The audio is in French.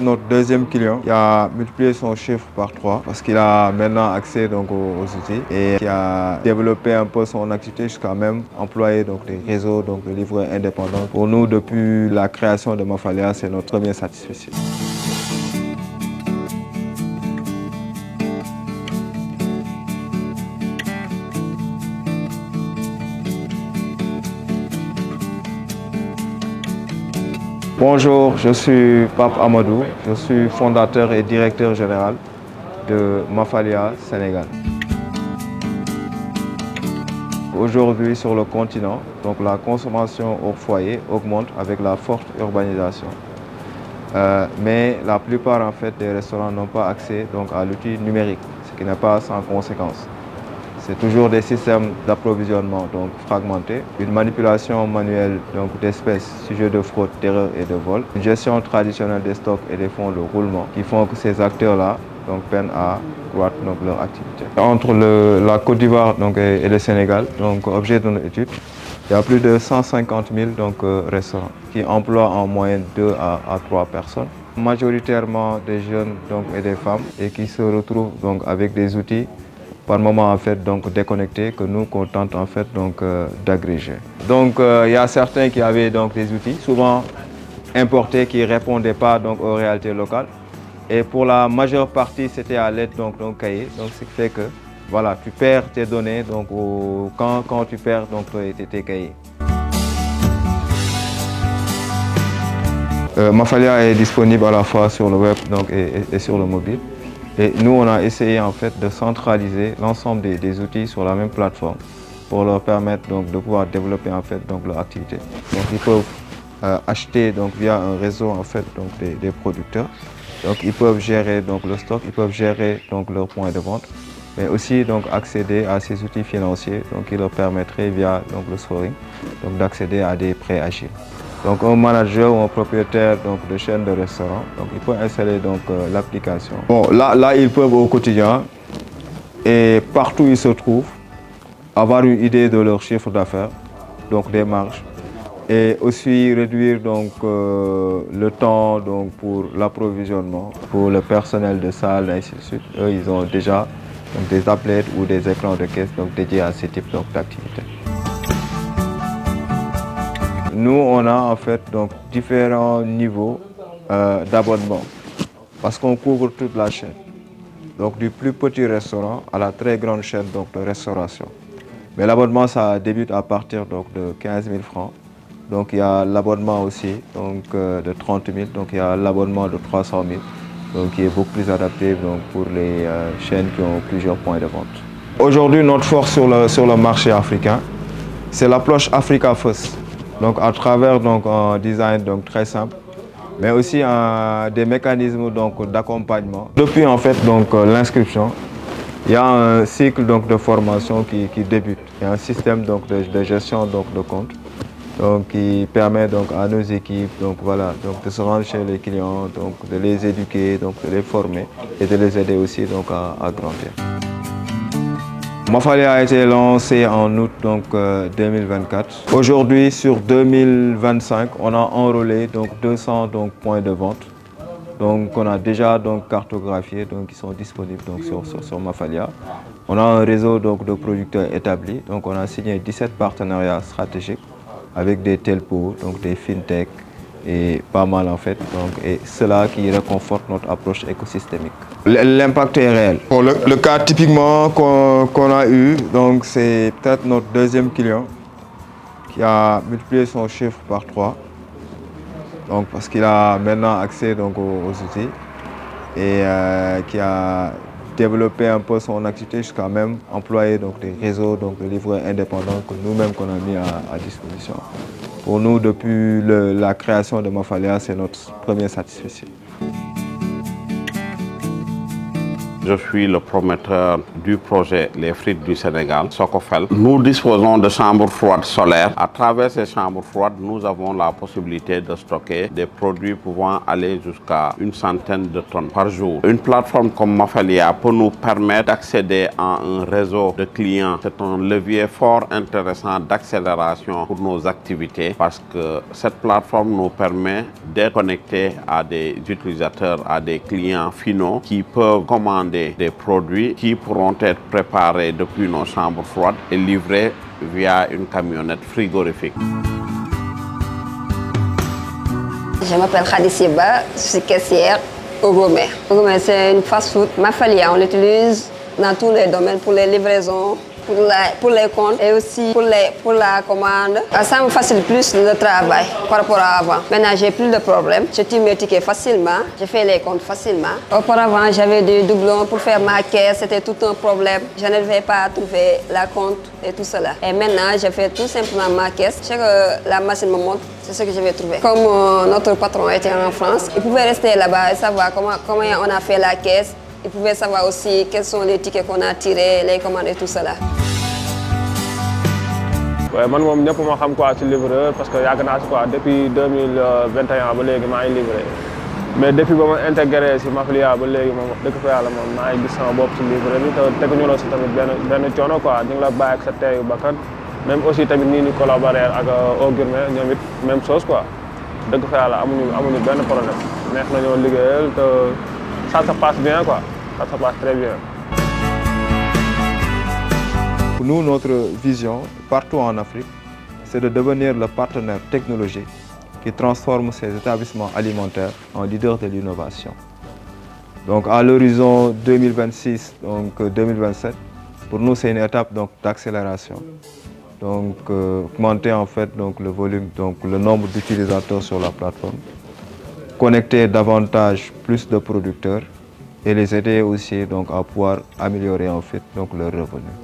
notre deuxième client qui a multiplié son chiffre par 3 parce qu'il a maintenant accès donc, aux outils et qui a développé un peu son activité jusqu'à même employer donc, des réseaux donc, de livreurs indépendants. Pour nous, depuis la création de Mafalia, c'est notre premier satisfait. Bonjour, je suis Pape Amadou, je suis fondateur et directeur général de Mafalia Sénégal. Aujourd'hui sur le continent, donc la consommation au foyer augmente avec la forte urbanisation. Mais la plupart en fait, des restaurants n'ont pas accès donc, à l'outil numérique, ce qui n'est pas sans conséquence. C'est toujours des systèmes d'approvisionnement donc fragmentés, une manipulation manuelle d'espèces, sujets de fraude, d'erreurs et de vol, une gestion traditionnelle des stocks et des fonds de roulement qui font que ces acteurs-là peinent à croître leur activité. Entre la Côte d'Ivoire et le Sénégal, objet de notre étude, il y a plus de 150 000 restaurants qui emploient en moyenne 2 à 3 personnes, majoritairement des jeunes et des femmes et qui se retrouvent avec des outils par moment en fait déconnectés que nous qu'on tente en fait d'agréger. Il y a certains qui avaient des outils souvent importés qui ne répondaient pas aux réalités locales et pour la majeure partie c'était à l'aide d'un cahier, ce qui fait que voilà, tu perds tes données quand tu perds tes cahiers. Mafalia est disponible à la fois sur le web et sur le mobile. Et nous, on a essayé en fait de centraliser l'ensemble des outils sur la même plateforme pour leur permettre de pouvoir développer en fait leur activité. Donc ils peuvent acheter via un réseau en fait des producteurs. Donc ils peuvent gérer le stock, ils peuvent gérer leurs points de vente, mais aussi accéder à ces outils financiers qui leur permettraient via le scoring d'accéder à des prêts agiles. Donc un manager ou un propriétaire de chaîne de restaurant, il peut installer l'application. Bon, là, ils peuvent au quotidien et partout où ils se trouvent, avoir une idée de leur chiffre d'affaires, des marges, et aussi réduire le temps pour l'approvisionnement, pour le personnel de salle, et ainsi de suite. Eux, ils ont déjà des tablettes ou des écrans de caisse dédiés à ce type d'activité. Nous, on a en fait différents niveaux d'abonnement parce qu'on couvre toute la chaîne. Donc du plus petit restaurant à la très grande chaîne de restauration. Mais l'abonnement, ça débute à partir de 15 000 francs. Donc il y a l'abonnement aussi de 30 000, donc il y a l'abonnement de 300 000, qui est beaucoup plus adapté pour les chaînes qui ont plusieurs points de vente. Aujourd'hui, notre force sur le marché africain, c'est l'approche Africa First. Donc à travers un design très simple, mais aussi des mécanismes d'accompagnement. Depuis en fait l'inscription, il y a un cycle de formation qui débute. Il y a un système de gestion de compte qui permet à nos équipes de se rendre chez les clients, de les éduquer, de les former et de les aider aussi à grandir. Mafalia a été lancé en août 2024. Aujourd'hui, sur 2025, on a enrôlé 200 points de vente. On a déjà cartographié, qui sont disponibles sur Mafalia. On a un réseau de producteurs établis. On a signé 17 partenariats stratégiques avec des telcos, des fintech et pas mal en fait. Et cela qui réconforte notre approche écosystémique. L'impact est réel. Bon, le cas typiquement qu'on a eu, c'est peut-être notre deuxième client qui a multiplié son chiffre par 3. Parce qu'il a maintenant accès aux outils et qui a développé un peu son activité jusqu'à même employer des réseaux de livreurs indépendants que nous-mêmes qu'on a mis à disposition. Pour nous, depuis la création de Mafalia, c'est notre premier satisfait. Je suis le promoteur du projet Les Frites du Sénégal, Socofel. Nous disposons de chambres froides solaires. À travers ces chambres froides, nous avons la possibilité de stocker des produits pouvant aller jusqu'à 100 de tonnes par jour. Une plateforme comme Mafalia peut nous permettre d'accéder à un réseau de clients. C'est un levier fort intéressant d'accélération pour nos activités parce que cette plateforme nous permet d'être connectés à des utilisateurs, à des clients finaux qui peuvent commander des produits qui pourront être préparés depuis nos chambres froides et livrés via une camionnette frigorifique. Je m'appelle Khadisiba, je suis caissière au Gourmet. Au Gourmet, c'est une fast-food. Mafalia, on l'utilise dans tous les domaines pour les livraisons, pour les comptes et aussi pour la commande. Ça me facilite plus le travail par rapport à avant. Maintenant, j'ai plus de problèmes. Je tire mes tickets facilement. Je fais les comptes facilement. Auparavant, j'avais des doublons pour faire ma caisse. C'était tout un problème. Je n'arrivais pas à trouver la compte et tout cela. Et maintenant, je fais tout simplement ma caisse. Je sais que la machine me montre. C'est ce que je vais trouver. Comme notre patron était en France, il pouvait rester là-bas et savoir comment on a fait la caisse. Il pouvait savoir aussi quels sont les tickets qu'on a tirés, les commandes et tout cela. Ouais, man moom ñëpp ma xam quoi ci livreur parce que yàgg naa ci quoi depuis 2021 ba léegi maa ngi livré mais depuis ba ma intégré ci Mafalia ba léegi moom wax dëgg fa yàlla moom maa ngi gis sama bopp ci livreur bi te teguñu la ci tamit benn coono quoi ñu ngi la bàyyi ak sa teeyu bakkan même aussi tamit nii ni collaborer ak Au Gourmet ñoom it même chose quoi dëgg fa yàlla amuñu benn problème neex nañoo liggéeyal te ça se passe bien quoi ça se passe très bien. Pour nous, notre vision, partout en Afrique, c'est de devenir le partenaire technologique qui transforme ces établissements alimentaires en leaders de l'innovation. Donc à l'horizon 2026, donc 2027, pour nous c'est une étape d'accélération. Donc augmenter en fait donc le volume, donc le nombre d'utilisateurs sur la plateforme, connecter davantage plus de producteurs et les aider aussi donc à pouvoir améliorer en fait donc leurs revenus.